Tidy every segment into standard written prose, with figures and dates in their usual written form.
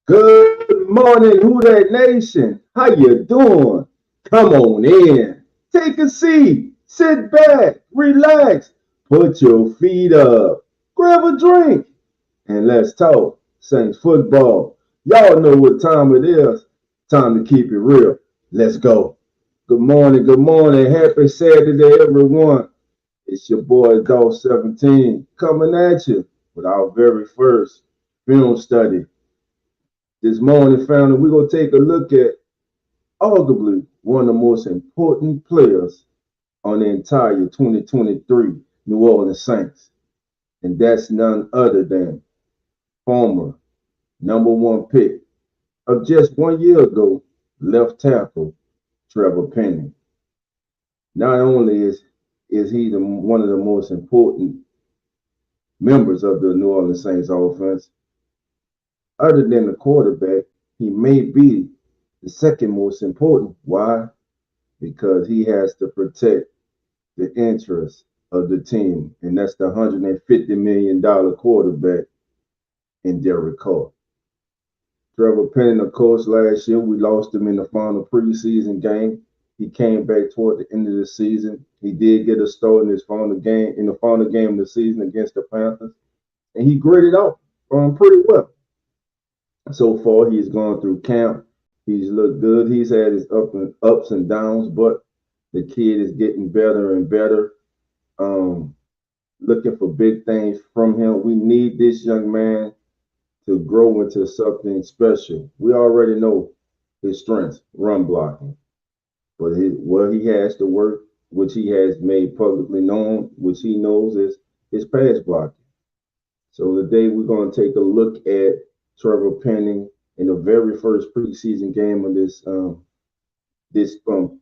Good morning, Who That Nation. How you doing? Come on in. Take a seat. Sit back. Relax. Put your feet up. Grab a drink. And let's talk Saints football. Y'all know what time it is. Time to keep it real. Let's go. Good morning. Good morning. Happy Saturday, everyone. It's your boy, Dog 17, coming at you with our very first film study this morning, family. We're going to take a look at arguably one of the most important players on the entire 2023 New Orleans Saints. And that's none other than former number one pick of just 1 year ago, left tackle Trevor Penning. Not only is he one of the most important members of the New Orleans Saints offense, other than the quarterback, he may be the second most important. Why? Because he has to protect the interests of the team, and that's the $150 million quarterback in Derek Carr. Trevor Penning, of course, last year we lost him in the final preseason game. He came back toward the end of the season. He did get a start in the final game of the season against the Panthers, and he graded out pretty well. So far, he's gone through camp. He's looked good. He's had his ups and downs, but the kid is getting better and better. Looking for big things from him. We need this young man to grow into something special. We already know his strengths, run blocking, but where he has to work, which he has made publicly known, which he knows is his pass blocking. So today we're going to take a look at Trevor Penning in the very first preseason game of this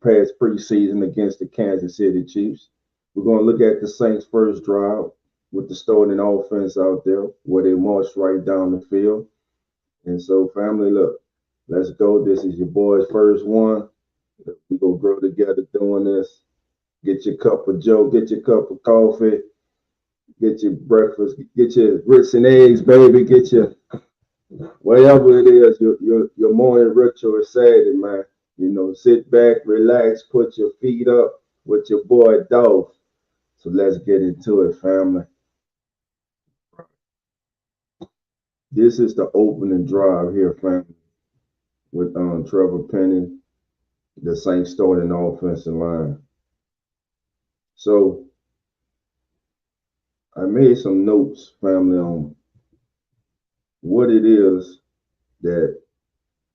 past preseason against the Kansas City Chiefs. We're going to look at the Saints' first drive with the starting offense out there where they marched right down the field. And so, family, look, let's go. This is your boy's first one. We're going to grow together doing this. Get your cup of Joe, get your cup of coffee, get your breakfast, get your grits and eggs, baby, get your whatever it is, your morning ritual is Saturday, man. Sit back, relax, put your feet up with your boy Dolph. So let's get into it, family. This is the opening drive here, family, with Trevor Penning, the Saints starting offensive line. So I made some notes, family, on what it is that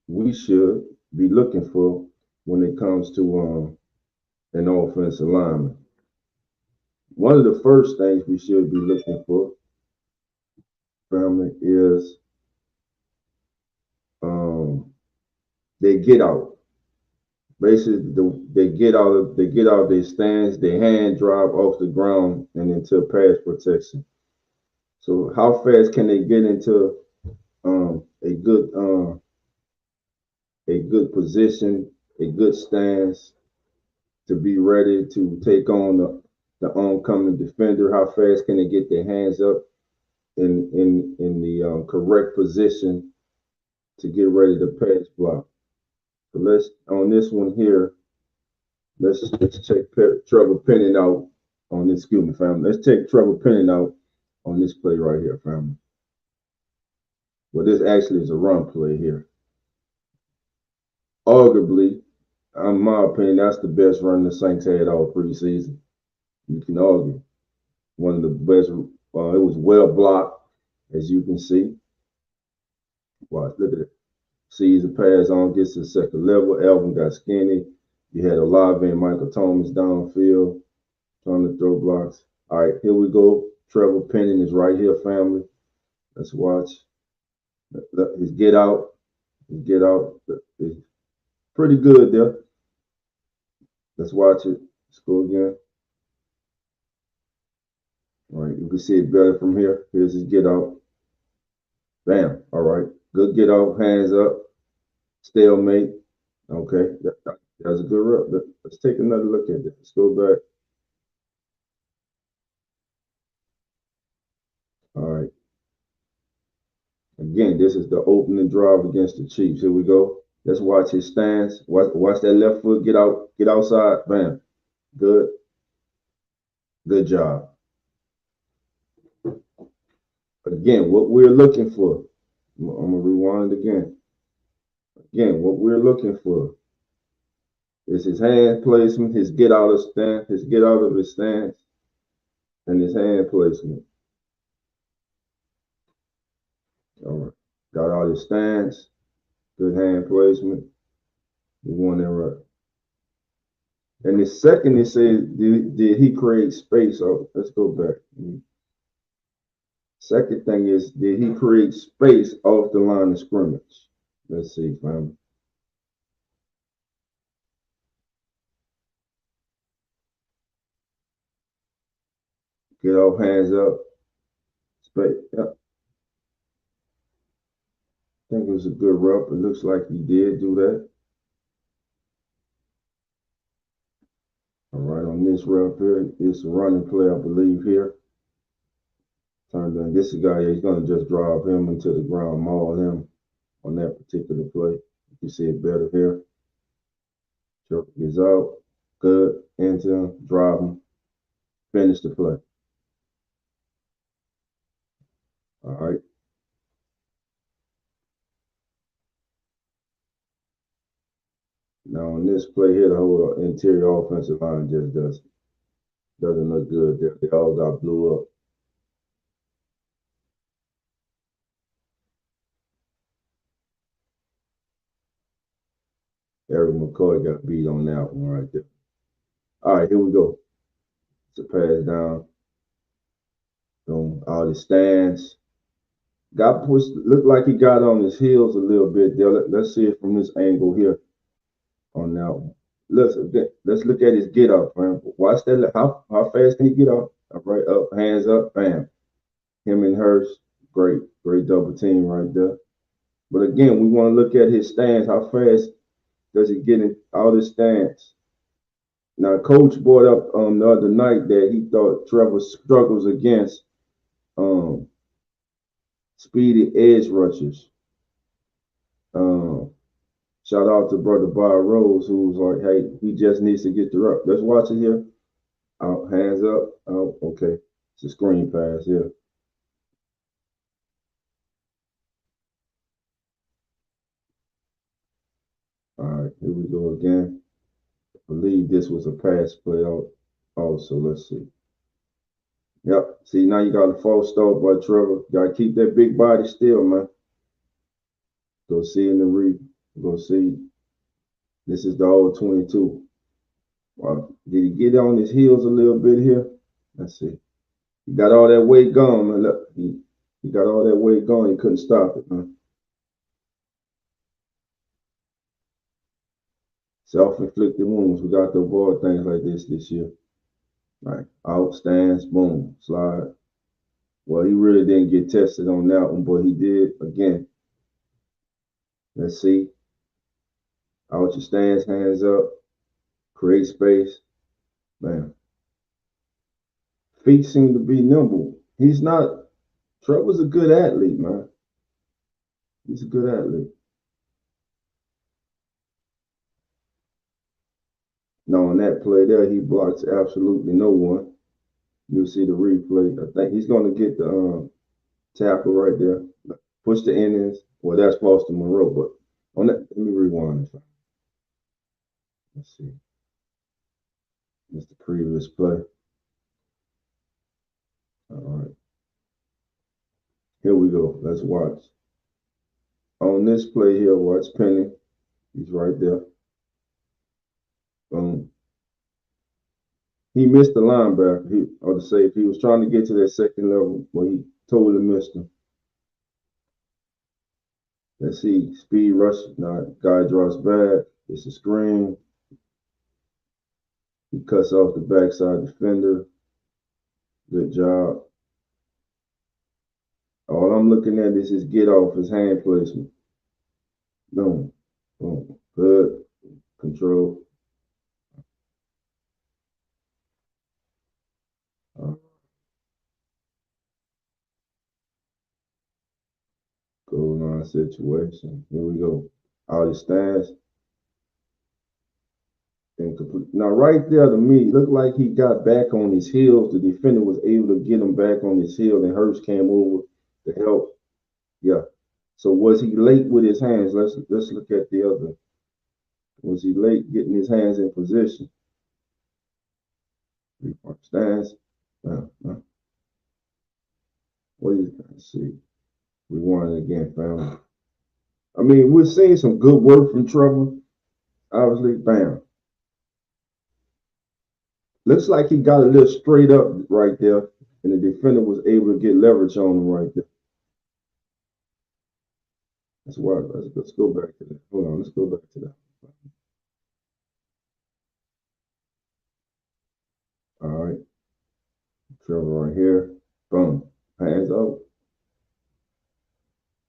we should be looking for when it comes to an offensive lineman. One of the first things we should be looking for, family, is they get out. Basically, they get out their stance, their hand drop off the ground and into pass protection. So how fast can they get into a good position, a good stance to be ready to take on the oncoming defender? How fast can they get their hands up in the correct position to get ready to pass block? So let's on this one here. Let's check Trevor Penning out on this. Excuse me, family. Let's take Trevor Penning out on this play right here, family. Well, this actually is a run play here. Arguably, in my opinion, that's the best run the Saints had all preseason. You can argue. One of the best. It was well blocked, as you can see. Watch, look at it. Sees the pass on, gets to the second level. Alvin got skinny. You had Olave and Michael Thomas downfield trying to throw blocks. All right, here we go. Trevor Penning is right here, family. Let's watch. His get out. His get out. It's pretty good there. Let's watch it. Let's go again. All right, you can see it better from here. Here's his get out. Bam. All right. Good get out. Hands up. Stalemate. Okay. That was a good run. Let's take another look at this. Let's go back. All right. Again, this is the opening drive against the Chiefs. Here we go. Let's watch his stance. Watch that left foot get outside. Bam. Good. Good job. Again, what we're looking for. I'm gonna rewind again. Again, what we're looking for is his hand placement, his get out of stance, his get out of his stance, and his hand placement. All right. Got out his stance, good hand placement. We want it right. And the second, it says, did he create space? Oh, let's go back. Second thing is, did he create space off the line of scrimmage? Let's see, family. Get off, hands up. Space. Yep. I think it was a good rep. It looks like he did do that. All right, on this rep here, it's a running play, I believe, here. Turned on this guy here, he's going to just drive him into the ground, maul him on that particular play. You can see it better here. Trevor gets out, good, into him, drive him, finish the play. All right. Now on this play here, the whole interior offensive line just doesn't look good. They all got blew up. Eric McCoy got beat on that one right there. All right, here we go. It's a pass down. Boom. Out his stance. Got pushed. Looked like he got on his heels a little bit there. Let's see it from this angle here on that one. Let's look at his get up, man. Watch that. How fast can he get up? Right up, hands up, bam. Him and Hurst, great double team right there. But again, we want to look at his stance. How fast does he get out his stance? Now, Coach brought up the other night that he thought Trevor struggles against speedy edge rushers. Shout out to brother Bob Rose, who was like, "Hey, he just needs to get the rep." Let's watch it here. Out, hands up. Out. Okay, it's a screen pass here. All right, here we go again. I believe this was a pass play out. Also, let's see. Yep. See, now you got a false start by Trevor. Got to keep that big body still, man. Go see in the read. Go see. This is the old 22. Did he get on his heels a little bit here? Let's see. He got all that weight gone, man. Look, he got all that weight gone. He couldn't stop it, man. Self-inflicted wounds. We got to avoid things like this year. Right. Out, stands, boom, slide. Well, he really didn't get tested on that one, but he did again. Let's see. Out your stance, hands up. Create space. Man. Feet seem to be nimble. He's not. Trevor's a good athlete, man. He's a good athlete. Now, on that play there, he blocks absolutely no one. You'll see the replay. I think he's going to get the tackle right there. Push the innings. Well, that's Foster Monroe, but on that, let me rewind this. Let's see. That's the previous play. All right. Here we go. Let's watch. On this play here, watch Penny. He's right there. He missed the linebacker, or the safety. He was trying to get to that second level, but he totally missed him. Let's see, speed rush. Now, guy drops back. It's a screen. He cuts off the backside defender. Good job. All I'm looking at is his get off, his hand placement. Boom, boom. Good control. Go goal line situation. Here we go. Out his stance. Incomplete. Now, right there to me, it looked like he got back on his heels. The defender was able to get him back on his heel, and Hurst came over to help. Yeah. So was he late with his hands? Let's look at the other. Was he late getting his hands in position? Three-point stance. What do you see? We won it again, family. I mean, we're seeing some good work from Trevor. Obviously, bam. Looks like he got a little straight up right there, and the defender was able to get leverage on him right there. That's why. Let's go back to that. Hold on. Let's go back to that. All right. Trevor right here. Boom. Hands out.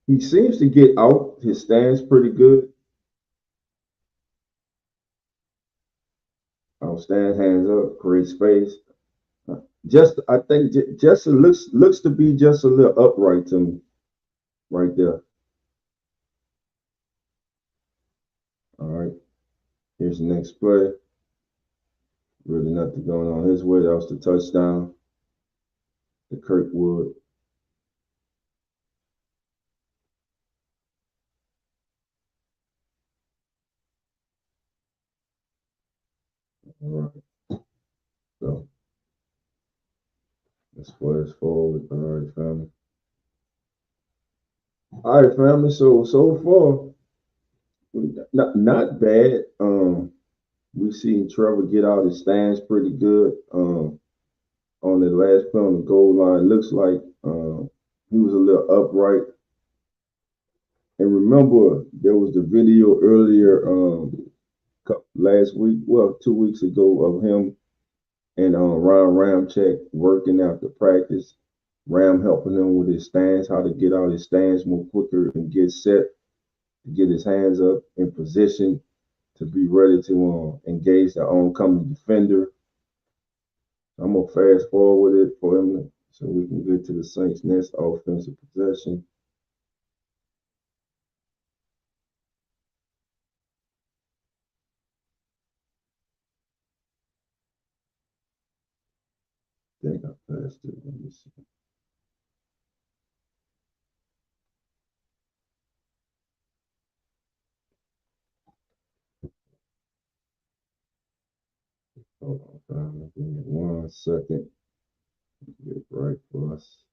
He seems to get out his stance pretty good. Stand hands up, create space. Just I think just looks to be just a little upright to me right there. All right. Here's the next play. Really nothing going on his way. That was the touchdown. The Kirkwood. All right. So let's flash forward. All right, family. All right, family. So far, not bad. We've seen Trevor get out his stance pretty good. On the last play on the goal line, looks like he was a little upright. And remember, there was the video earlier last week, well, 2 weeks ago, of him and Ron Ramchek working out the practice. Ram helping him with his stance, how to get out his stance more quicker and get set to get his hands up in position to be ready to engage the oncoming defender. I'm gonna fast forward it for him so we can get to the Saints' next offensive possession. I think I passed it. Let me see. Hold on, fam. Give me 1 second. Get it right for us.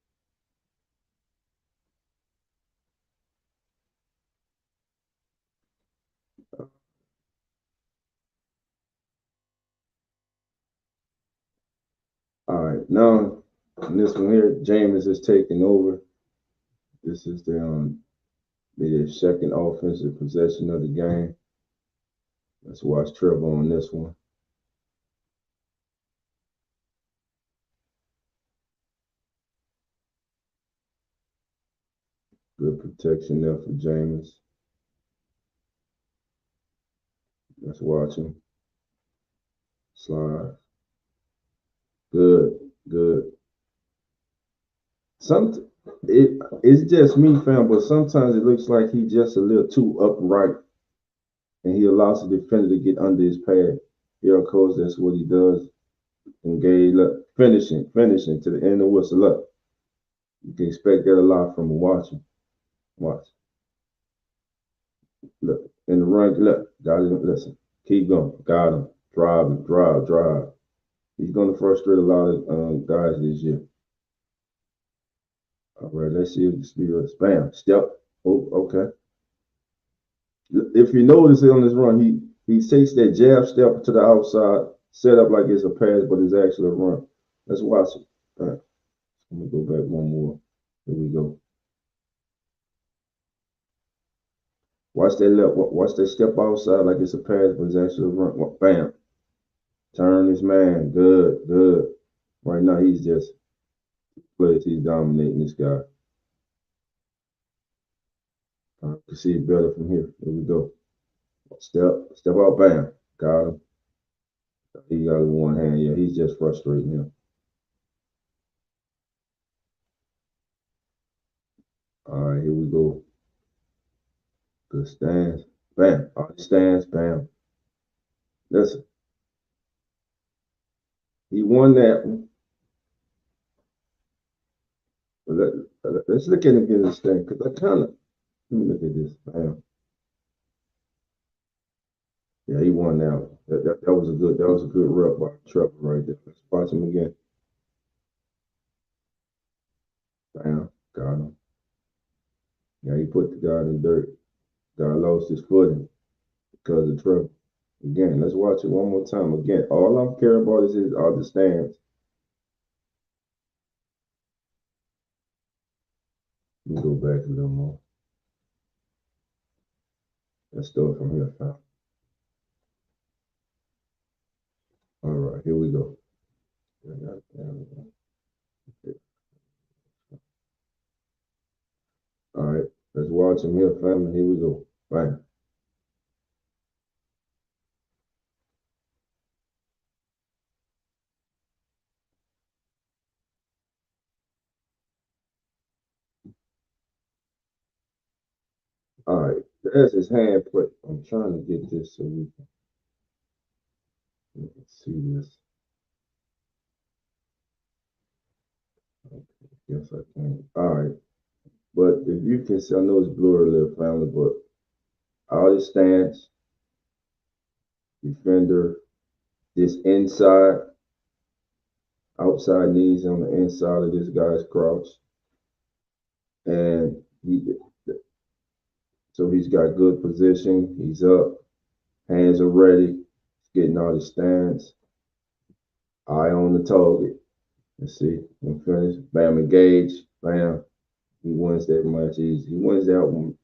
All right, now in this one here, James is taking over. This is the second offensive possession of the game. Let's watch Trevor on this one. Good protection there for James. Let's watch him. Slide. Good. It's just me, fam, but sometimes it looks like he's just a little too upright, and he allows the defender to get under his pad. Here, of course, that's what he does. Engage, look, finishing to the end of the whistle. Look, you can expect that a lot from a watcher. Watch. Look, in the run, look, got him. Listen, keep going. Got him. Drive. He's going to frustrate a lot of guys this year. All right, let's see if the speed is. Bam, step. Oh, okay. If you notice it on this run, he takes that jab step to the outside, set up like it's a pass, but it's actually a run. Let's watch it. All right. I'm gonna go back one more. Here we go. Watch that step outside like it's a pass, but it's actually a run. Bam. Turn this man. Good. Right now he's just he's dominating this guy. I can see it better from here. Here we go. Step out, bam. Got him. He got it in one hand. Yeah, he's just frustrating him. All right, here we go. Good stands. Bam. All the stands. Bam. Listen, he won that one. Let's look at him get his stand because I kind of let me look at this. Bam. Yeah, he won that one. That was a good rep by Trevor right there. Let's watch him again. Bam. Got him. Yeah, he put the guy in the dirt. Guy lost his footing because of Trevor. Again, let's watch it one more time. Again, all I care about is all the stands. Let me go back a little more. Let's start from here, fam. All right, here we go. All right, let's watch him here, family. Here we go. Bam. All right, there's his hand put. I'm trying to get this so we can see this. Okay, yes, I can. All right, but if you can see, I know it's blurry, little family, but all his stance, defender, this inside, outside knees on the inside of this guy's crouch, and so he's got good position. He's up, hands are ready, he's getting all his stance, eye on the target. Let's see, I'm finished. Bam, engage. Bam, he wins that match easy. He wins that one.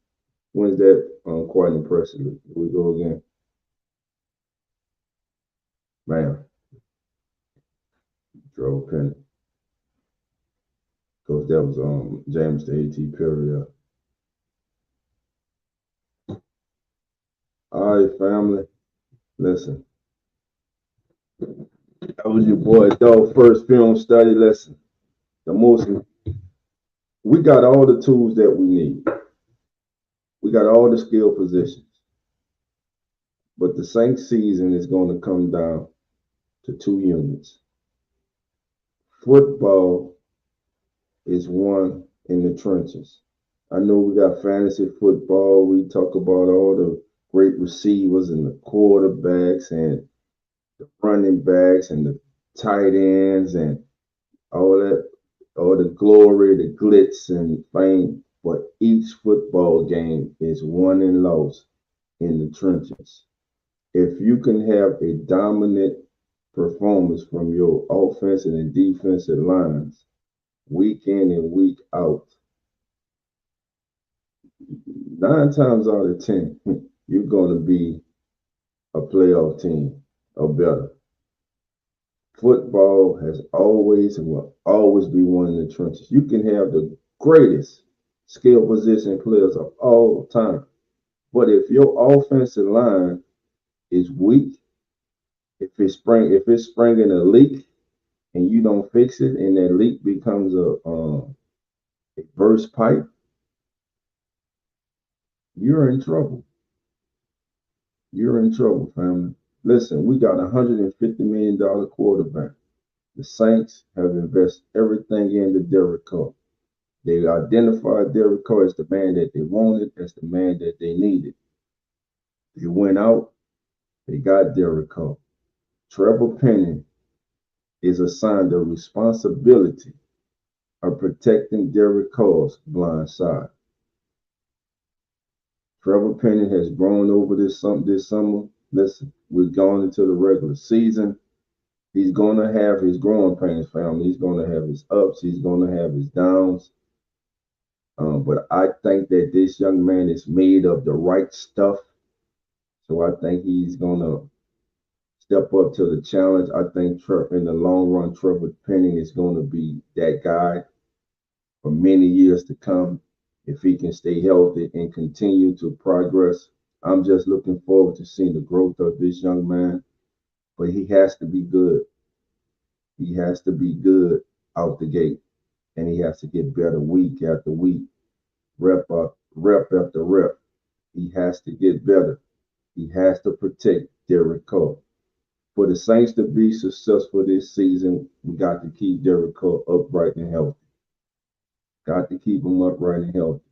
Wins that quite impressively. Here we go again. Bam, drove pin. Coach, that was James the AT Perry. All right, family. Listen, that was your boy Dog First Film Study Lesson. The most we got all the tools that we need. We got all the skill positions. But the Saints season is going to come down to two units. Football is won in the trenches. I know we got fantasy football. We talk about all the great receivers and the quarterbacks and the running backs and the tight ends and all that, all the glory, the glitz and fame. But each football game is won and lost in the trenches. If you can have a dominant performance from your offensive and defensive lines week in and week out, 9 times out of 10, you're going to be a playoff team or better. Football has always and will always be one in the trenches. You can have the greatest skill position players of all time, but if your offensive line is weak, if it's springing a leak and you don't fix it, and that leak becomes a burst pipe, you're in trouble. You're in trouble, family. Listen, we got $150 million quarterback. The Saints have invested everything into Derek Carr. They identified Derek Carr as the man that they wanted, as the man that they needed. They went out, they got Derek Carr. Trevor Penning is assigned the responsibility of protecting Derek Carr's blind side. Trevor Penning has grown over this summer. Listen, we've gone into the regular season. He's going to have his growing pains, family. He's going to have his ups. He's going to have his downs. But I think that this young man is made of the right stuff. So I think he's going to step up to the challenge. I think in the long run, Trevor Penning is going to be that guy for many years to come if he can stay healthy and continue to progress. I'm just looking forward to seeing the growth of this young man, but he has to be good. He has to be good out the gate, and he has to get better week after week, rep after rep. He has to get better. He has to protect Derek Carr. For the Saints to be successful this season, we got to keep Derek Carr upright and healthy. Got to keep him upright and healthy.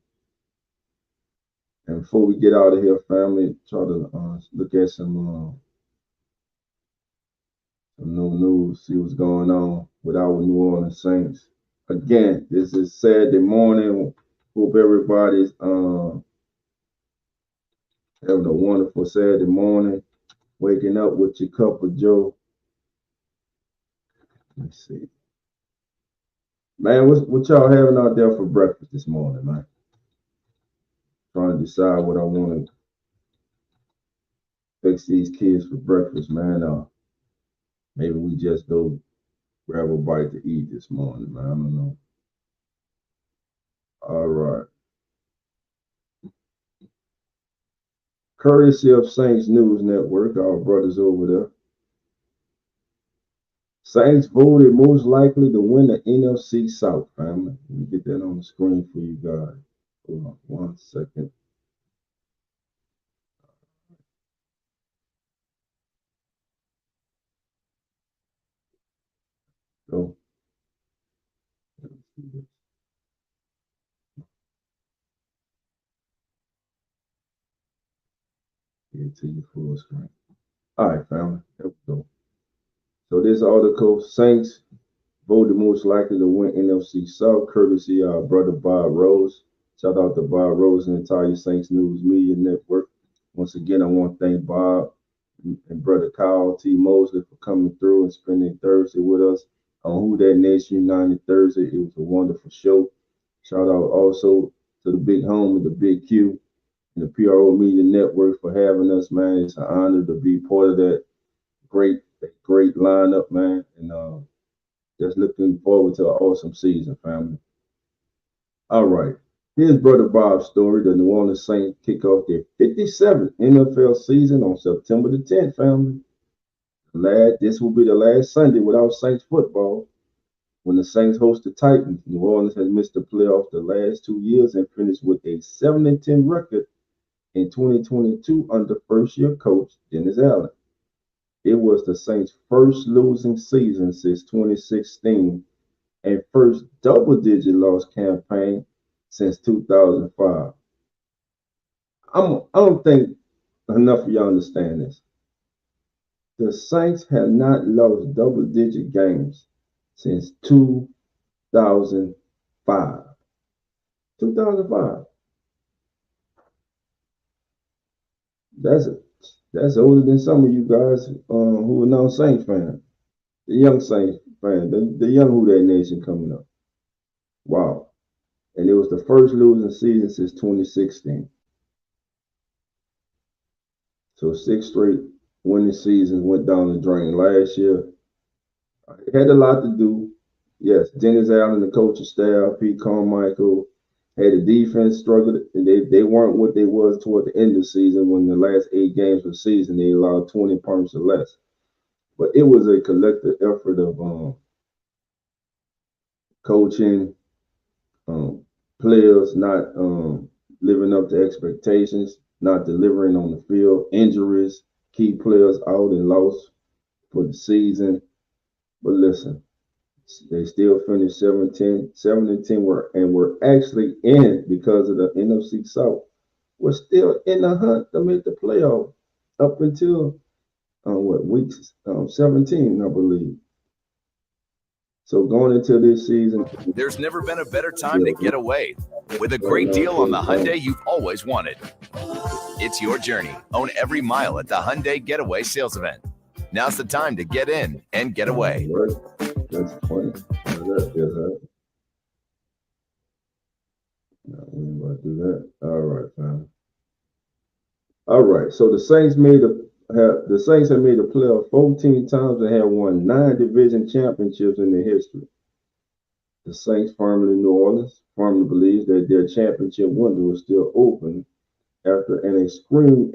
And before we get out of here, family, try to look at some new news, see what's going on with our New Orleans Saints. Again, this is Saturday morning. Hope everybody's having a wonderful Saturday morning. Waking up with your cup of joe. Let's see. Man, what y'all having out there for breakfast this morning, man? Trying to decide what I want to fix these kids for breakfast, man. Maybe we just go grab a bite to eat this morning, man. I don't know. All right. Courtesy of Saints News Network, our brothers over there. Saints voted most likely to win the NFC South, family. Let me get that on the screen for you guys. Hold on 1 second. Go. Get to your full screen. All right, family. There we go. So this article, Saints voted most likely to win NFC South, courtesy of our brother Bob Rose. Shout out to Bob Rose and the entire Saints News Media Network. Once again, I want to thank Bob and brother Kyle T. Mosley for coming through and spending Thursday with us on Who That Nation United Thursday. It was a wonderful show. Shout out also to the big homie, the Big Q, and the PRO Media Network for having us, man. It's an honor to be part of that great lineup, man. And just looking forward to an awesome season, family. All right. Here's Brother Bob's story. The New Orleans Saints kick off their 57th NFL season on September the 10th, family. This will be the last Sunday without Saints football. When the Saints host the Titans, New Orleans has missed the playoffs the last 2 years and finished with a 7-10 record in 2022 under first-year coach Dennis Allen. It was the Saints' first losing season since 2016 and first double-digit loss campaign since 2005. I don't think enough of y'all understand this. The Saints have not lost double-digit games since 2005. 2005. That's older than some of you guys who are now Saints fans. The young Saints fans, the young Who That Nation coming up. Wow. And it was the first losing season since 2016. So 6 straight winning seasons went down the drain last year. It had a lot to do. Yes, Dennis Allen, the coaching staff, Pete Carmichael, had the defense struggled. They weren't what they was toward the end of the season. When the last 8 games of the season, they allowed 20 points or less. But it was a collective effort of coaching, players not living up to expectations, not delivering on the field, injuries, key players out and lost for the season. But listen, they still finished 7-10, 7-10 were actually in because of the NFC South. We're still in the hunt to make the playoff up until week 17, I believe. So going into this season, there's never been a better time to get away with a great deal on the Hyundai you've always wanted. It's your journey. Own every mile at the Hyundai Getaway Sales Event. Now's the time to get in and get away. That's funny. No, we ain't about to do that. All right, fam. All right. So the Saints have made the playoff 14 times and have won 9 division championships in their history. The Saints, formerly New Orleans, firmly believes that their championship window is still open after an extremely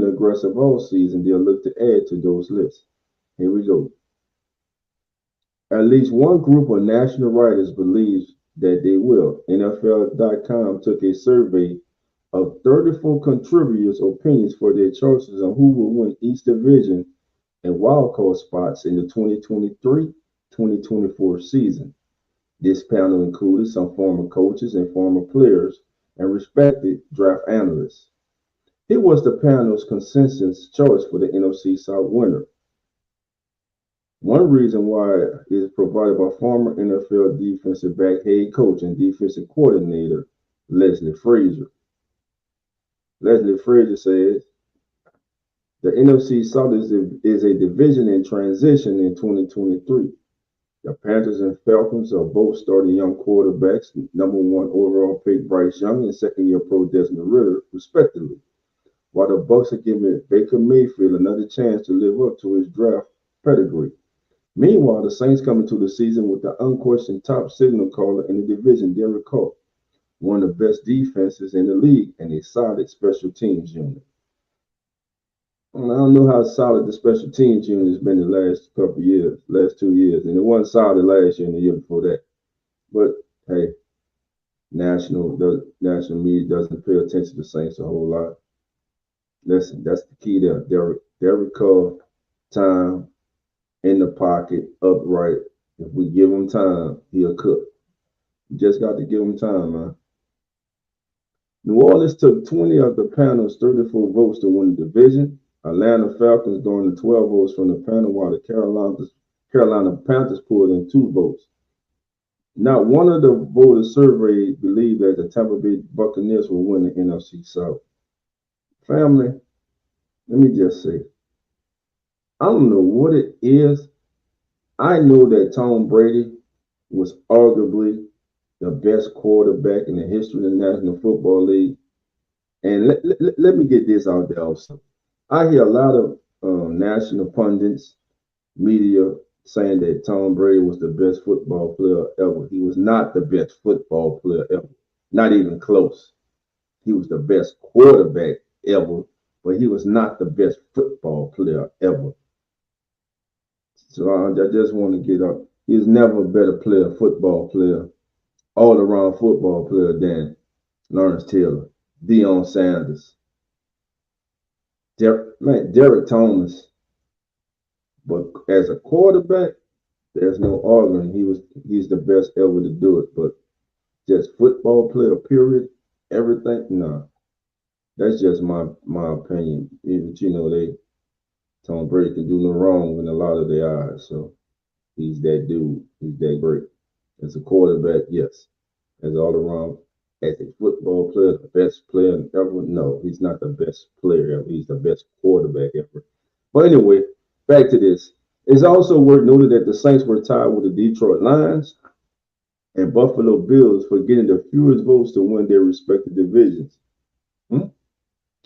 aggressive offseason. They'll look to add to those lists. Here we go. At least one group of national writers believes that they will. NFL.com took a survey of 34 contributors' opinions for their choices on who will win each division and wildcard spots in the 2023-2024 season. This panel included some former coaches and former players and respected draft analysts. Here was the panel's consensus choice for the NFC South winner. One reason why is provided by former NFL defensive back head coach and defensive coordinator Leslie Frazier. Leslie Frazier says the NFC South is a division in transition in 2023. The Panthers and Falcons are both starting young quarterbacks, number one overall pick Bryce Young and second-year pro Desmond Ridder, respectively, while the Bucs are giving Baker Mayfield another chance to live up to his draft pedigree. Meanwhile, the Saints come into the season with the unquestioned top signal caller in the division, Derek Carr, one of the best defenses in the league and a solid special teams unit. I don't know how solid the special teams unit has been the last couple of years, last 2 years, and it wasn't solid last year and the year before that. But hey, national media doesn't pay attention to the Saints a whole lot. Listen, that's the key there. Derek Carr, time in the pocket, upright. If we give him time, he'll cook. You just got to give him time, man. New Orleans took 20 of the panel's 34 votes to win the division. Atlanta Falcons garnered 12 votes from the panel, while the Carolina Panthers pulled in 2 votes. Not one of the voters surveyed believed that the Tampa Bay Buccaneers will win the NFC South. Family, let me just say, I don't know what it is. I know that Tom Brady was arguably the best quarterback in the history of the National Football League. And let me get this out there also. I hear a lot of national pundits, media saying that Tom Brady was the best football player ever. He was not the best football player ever, not even close. He was the best quarterback ever, but he was not the best football player ever. So I just want to get up. He's never a better player, football player, all-around football player than Lawrence Taylor, Deion Sanders, Derek Thomas. But as a quarterback, there's no arguing. He's the best ever to do it. But just football player, period, everything, no. That's just my opinion. Even Tom Brady can do no wrong in a lot of their eyes. So he's that dude. He's that great. As a quarterback, yes. As all around, as a football player, the best player ever. No, he's not the best player ever. He's the best quarterback ever. But anyway, back to this. It's also worth noting that the Saints were tied with the Detroit Lions and Buffalo Bills for getting the fewest votes to win their respective divisions.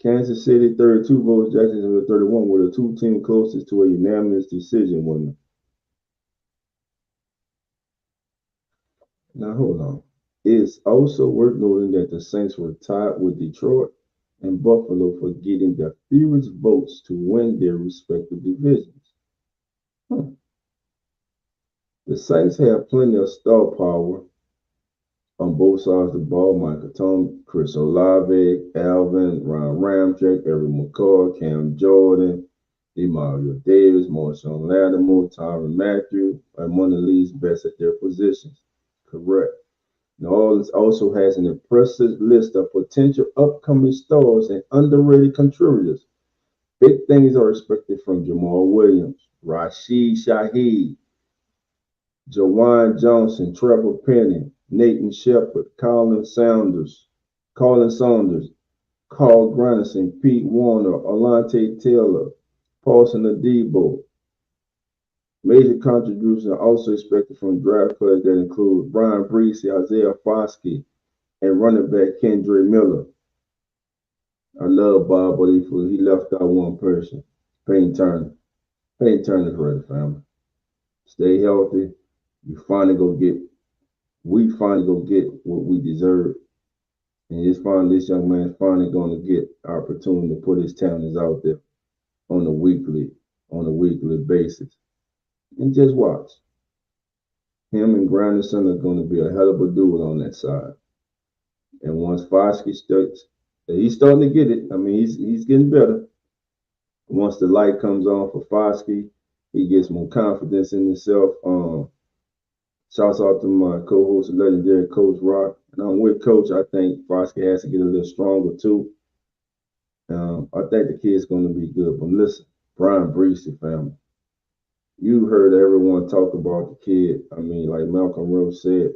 Kansas City 32 votes, Jacksonville 31 were the 2 teams closest to a unanimous decision winner. Now hold on. It's also worth noting that the Saints were tied with Detroit and Buffalo for getting the fewest votes to win their respective divisions. The Saints have plenty of star power on both sides of the ball. Michael Thomas, Chris Olave, Alvin, Ryan Ramczyk, Eric McCoy, Cam Jordan, Demario Davis, Marshawn Lattimore, Tyrann Mathieu, and one of the league's best at their positions. Correct. New Orleans also has an impressive list of potential upcoming stars and underrated contributors. Big things are expected from Jamal Williams, Rashid Shaheed, Jawan Johnson, Trevor Penning, Nathan Shepard, Colin Saunders, Carl Granderson, Pete Warner, Alante Taylor, Paulson Adebo. Major contributions are also expected from draft players that include Brian Breesy, Isaiah Foskey, and running back Kendre Miller. I love Bob, but he left out one person, Payne Turner. Payne Turner's ready, family. Stay healthy. We finally go get what we deserve. And this young man is finally going to get opportunity to put his talents out there on a weekly basis. And just watch. Him and Granderson are going to be a hell of a duo on that side. And once Foskey starts, He's starting to get it. I mean, he's getting better. Once the light comes on for Foskey, he gets more confidence in himself. Shouts out to my co-host, legendary Coach Rock. And I'm with Coach. I think Foskey has to get a little stronger too. I think the kid's going to be good. But listen, Brian Breesy, family, you heard everyone talk about the kid. I mean, like Malcolm Rose said,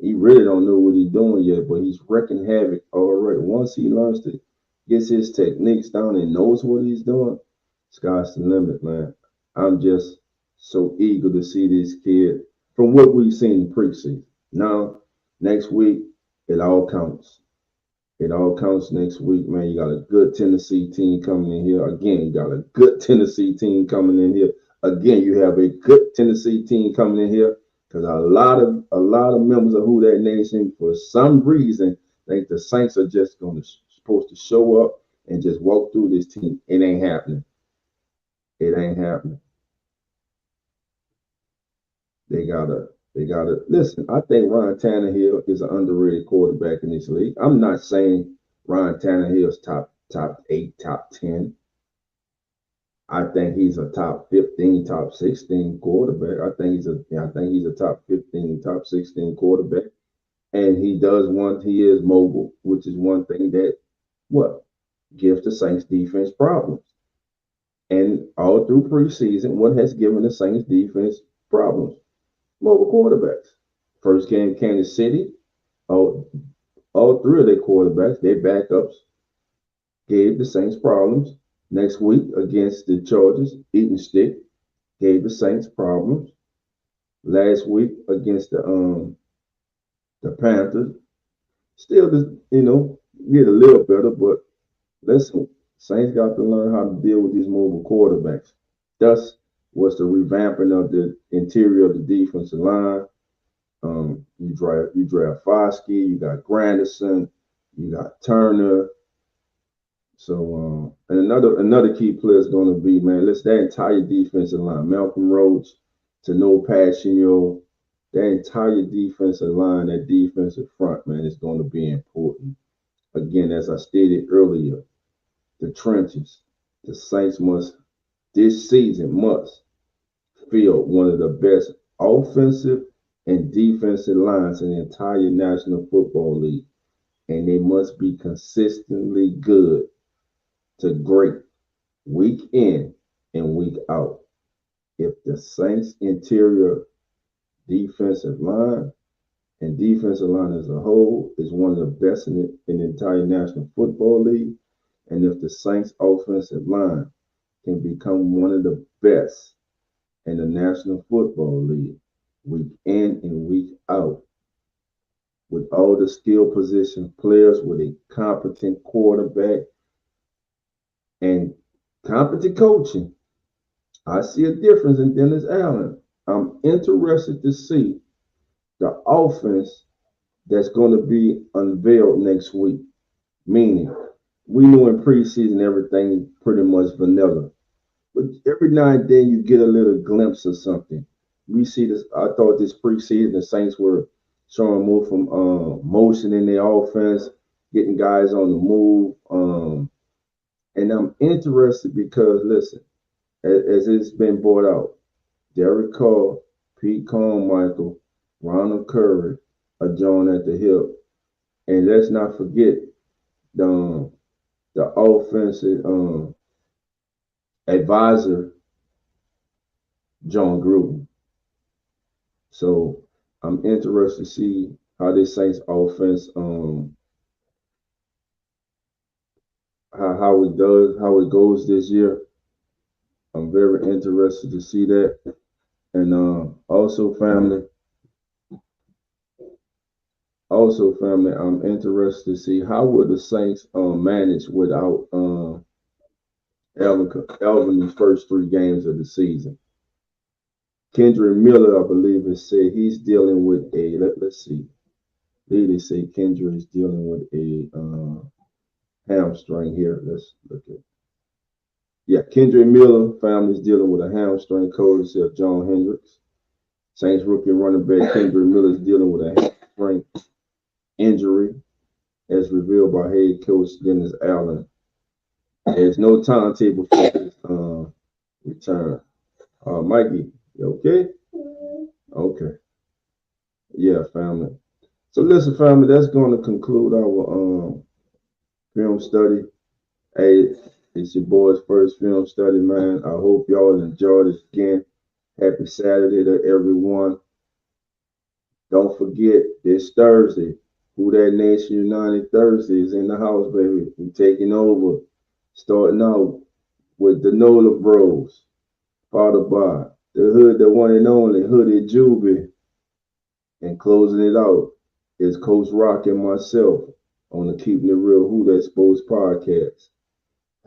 he really don't know what he's doing yet, but he's wrecking havoc already. Once he learns to gets his techniques down and knows what he's doing, sky's the limit, man. I'm just so eager to see this kid from what we've seen in preseason. Now, next week, it all counts. It all counts next week, man. You got a good Tennessee team coming in here. Again, you got a good Tennessee team coming in here. Again, you have a good Tennessee team coming in here because a lot of members of Who That Nation, for some reason, think the Saints are just supposed to show up and just walk through this team. It ain't happening. It ain't happening. They gotta listen. I think Ryan Tannehill is an underrated quarterback in this league. I'm not saying Ryan Tannehill's top 8, top 10. I think he's a top 15, top 16 quarterback. I think he's a top 15, top 16 quarterback. And he is mobile, which is one thing that what gives the Saints defense problems. And all through preseason, what has given the Saints defense problems? Mobile quarterbacks. First game, Kansas City. All three of their quarterbacks, their backups, gave the Saints problems. Next week against the Chargers, Eaton Stick gave the Saints problems. Last week against the Panthers, still get a little better, but listen, Saints got to learn how to deal with these mobile quarterbacks. Thus was the revamping of the interior of the defensive line. You draft Foskey, you got Granderson, you got Turner. So and another key player is going to be, man, that entire defensive line, Malcolm Rhodes to No Passion, that entire defensive line, that defensive front, man, is going to be important. Again, as I stated earlier, the trenches, the Saints this season must field one of the best offensive and defensive lines in the entire National Football League. And they must be consistently good to great week in and week out. If the Saints interior defensive line and defensive line as a whole is one of the best in the entire National Football League, and if the Saints offensive line can become one of the best in the National Football League, week in and week out, with all the skill position players, with a competent quarterback and competent coaching, I see a difference in Dennis Allen. I'm interested to see the offense that's going to be unveiled next week. Meaning, we knew in preseason everything pretty much vanilla. But every now and then you get a little glimpse of something. We see this. I thought this preseason the Saints were showing more from motion in their offense, getting guys on the move. And I'm interested because, listen, as it's been brought out, Derek Carr, Pete Carmichael, Ronald Curry are joined at the hip. And let's not forget the offensive advisor, John Gruden. So I'm interested to see how this Saints offense how it goes this year. I'm very interested to see that. And family, I'm interested to see how would the Saints manage without Elvin in the first 3 games of the season. Kendrick Miller, I believe, has said he's dealing with let's see. They say Kendrick is dealing with a hamstring here. Let's look at. Yeah, Kendrick Miller family is dealing with a hamstring, courtesy of John Hendricks. Saints rookie running back Kendrick Miller is dealing with a hamstring injury. as revealed by head coach Dennis Allen. There's no timetable for his return. Mikey, you okay? Okay. Yeah, family. So listen, family, that's going to conclude our film study. Hey, it's your boy's first film study, man. I hope y'all enjoyed it again. Happy Saturday to everyone. Don't forget this Thursday. Who That Nation United Thursday is in the house, baby. We taking over. Starting out with the Nola Bros, followed by the Hood, the one and only Hooded Juby, and closing it out is Coach Rock and myself on the Keeping It Real Who That Sports podcast.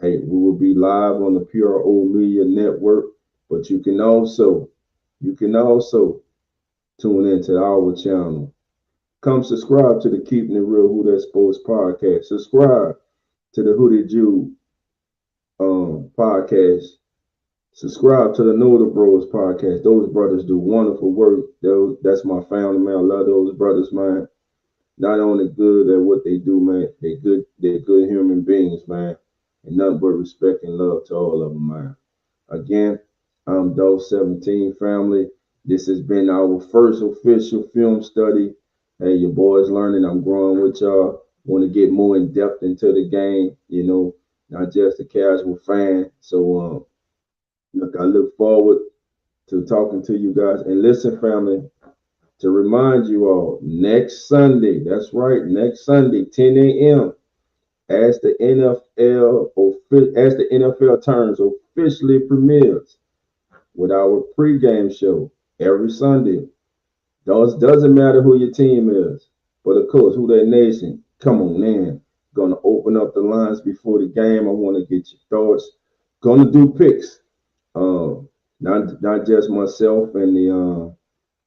Hey, we will be live on the PRO Media Network, but you can also tune into our channel. Come subscribe to the Keeping It Real Who That Sports podcast. Subscribe to the Hooded Jew podcast. Subscribe to the Know the Bros podcast. Those brothers do wonderful work. That's my family, man. I love those brothers, man. Not only good at what they do, man, they're good human beings, man. And nothing but respect and love to all of them, man. Again, I'm Dove 17 family. This has been our first official film study. Hey, your boys learning. I'm growing with y'all. Want to get more in depth into the game, not just a casual fan. So, look, I look forward to talking to you guys. And listen, family, to remind you all, next Sunday, that's right, next Sunday, 10 a.m., as the NFL turns officially premieres with our pregame show every Sunday. Doesn't matter who your team is, but of course, who that nation. Come on in. Gonna open up the lines before the game. I want to get your thoughts. Gonna do picks. Not just myself and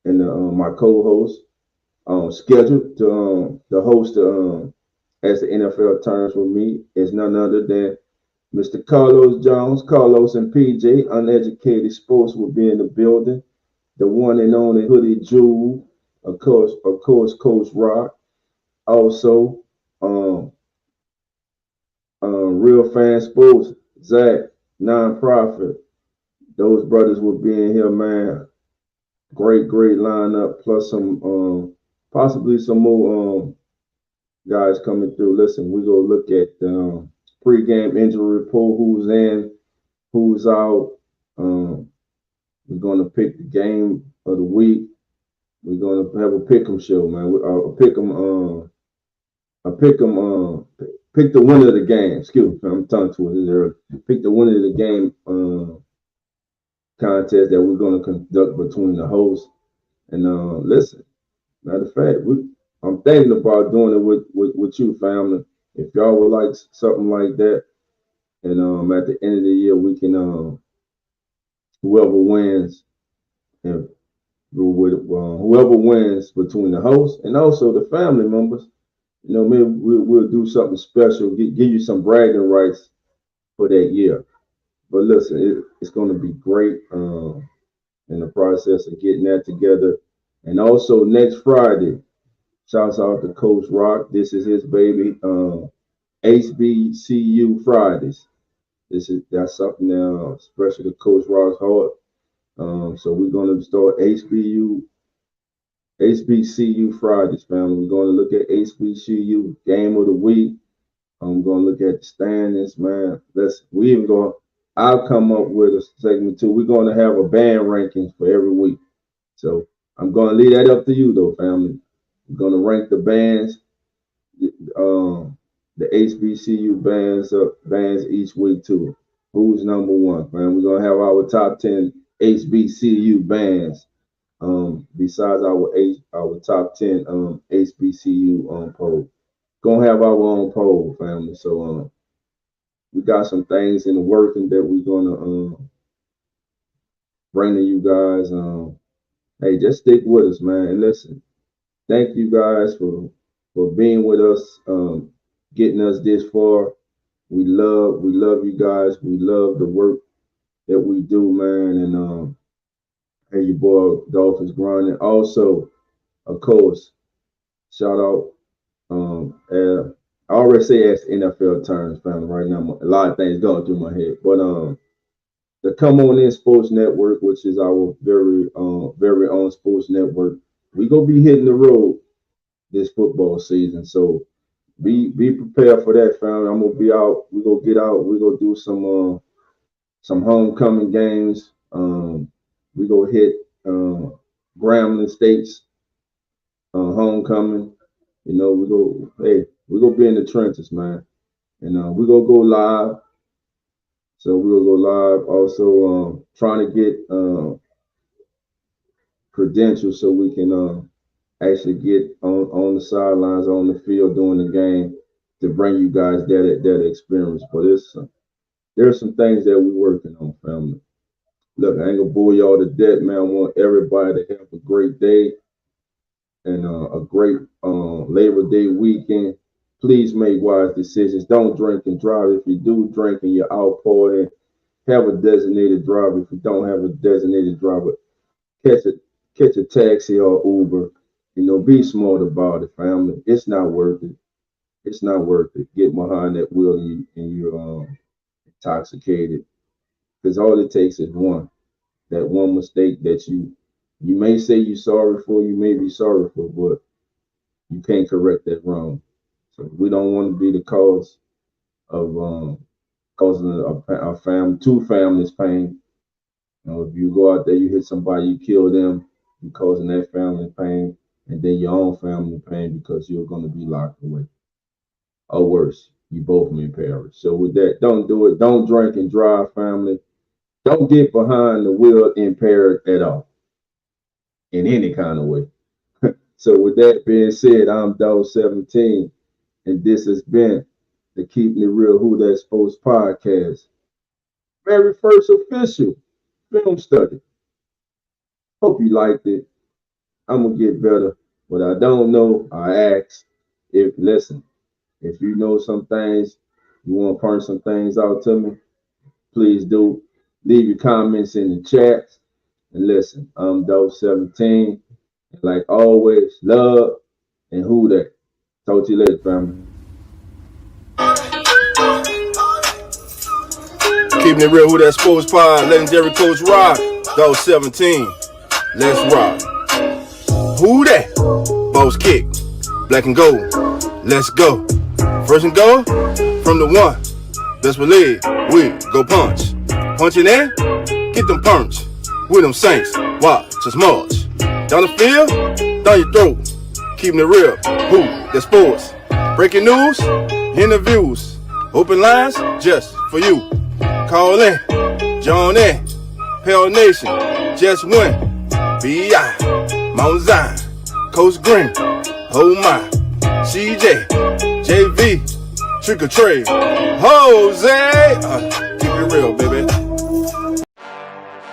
my co-host. Scheduled to host as the NFL turns with me is none other than Mr. Carlos Jones. Carlos and PJ, Uneducated Sports, will be in the building. The one and only Hoodie Jewel, of course, Coach Rock. Also, Real Fan Sports, Zach, Nonprofit. Those brothers will be in here, man. Great lineup, plus some possibly some more guys coming through. Listen, we go look at pregame injury report, who's in, who's out. We're gonna pick the game of the week. We're gonna have a pick'em show, man. Pick the winner of the game. Excuse me, I'm tongue twisted. Pick the winner of the game contest that we're gonna conduct between the hosts. And listen, matter of fact, I'm thinking about doing it with you, family. If y'all would like something like that, and at the end of the year, we can whoever wins and whoever wins between the host and also the family members, maybe we'll do something special, give you some bragging rights for that year. But listen, it's going to be great in the process of getting that together. And also next Friday, shouts out to Coach Rock. This is his baby, HBCU Fridays. That's something now special to Coach Rock's heart. So we're going to start HBCU Fridays, family. We're going to look at HBCU game of the week. I'm going to look at the standings, man. I'll come up with a segment too. We're going to have a band rankings for every week. So I'm going to leave that up to you, though, family. We're going to rank the bands, the HBCU bands each week too. Who's number one, man? We're going to have our top 10 HBCU bands. Besides our top 10 HBCU poll. Gonna have our own poll, family. So we got some things in the working that we're gonna bring to you guys. Hey, just stick with us, man. And listen, thank you guys for being with us, getting us this far. We love you guys. We love the work that we do, man. And hey, your boy Dolphins grinding. Also, of course, shout out I already say that's NFL terms, family. Right now, a lot of things going through my head. But the Come On In Sports Network, which is our very own sports network, we gonna be hitting the road this football season. So be prepared for that, family. I'm gonna be out. We gonna get out. We gonna do some homecoming games. We gonna hit Grambling State's homecoming. You know, we gonna be in the trenches, man. And we gonna go live. So we will go live. Also, trying to get credentials so we can actually get on the sidelines, on the field during the game to bring you guys that experience. But there's some things that we're working on, family. Look, I ain't gonna bore y'all to death, man. I want everybody to have a great day and a great Labor Day weekend. Please make wise decisions. Don't drink and drive. If you do drink and you're out partying, have a designated driver. If you don't have a designated driver, catch a taxi or Uber. You know, be smart about it, family. It's not worth it. It's not worth it. Get behind that wheel and you're intoxicated. Because all it takes is that one mistake that you may say you're sorry for, you may be sorry for, but you can't correct that wrong. So we don't want to be the cause of causing a family, two families pain. You know, if you go out there, you hit somebody, you kill them, you're causing that family pain, and then your own family pain because you're going to be locked away. Or worse, you both may perish. So with that, don't do it. Don't drink and drive, family. Don't get behind the wheel impaired at all, in any kind of way. So with that being said, I'm Dog 17, and this has been the Keeping It Real Who That Sports podcast. Very first official film study. Hope you liked it. I'm gonna get better. What I don't know, I ask. If you know some things, you want to point some things out to me, please do. Leave your comments in the chat. And listen, I'm Dog 17. And like always, love and who that. Talk to you later, family. Keeping it real, who that sports pod, legendary coach Rock, Dog 17. Let's rock. Who that? Boss kick, black and gold. Let's go. First and goal from the one. Best believe we go punch. Punching in, get them punch. With them Saints, watch us march. Down the field, down your throat. Keeping it real, who that sports. Breaking news, interviews, open lines just for you. Call in, join in, Pale Nation, just win. B.I., Mount Zion, Coach Green, oh my, CJ, JV, Trick or Trade, Jose, keep it real, baby.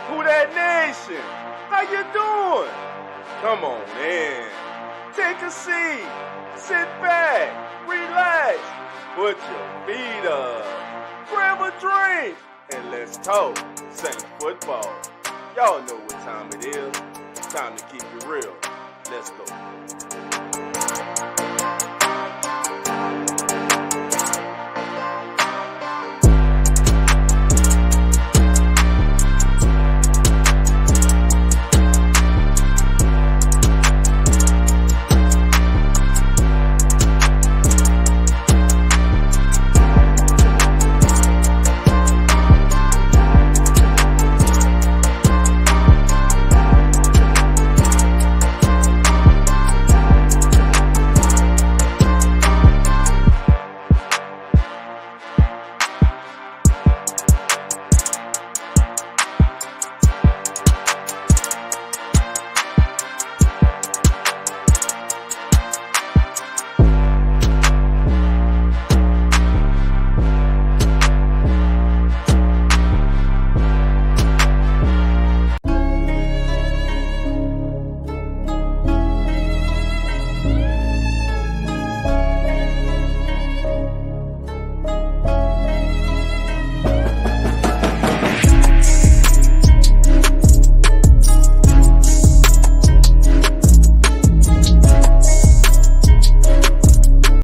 Who that nation? How you doing? Come on in, take a seat, sit back, relax, put your feet up, grab a drink, and let's talk Saint football. Y'all know what time it is. It's time to keep it real. Let's go.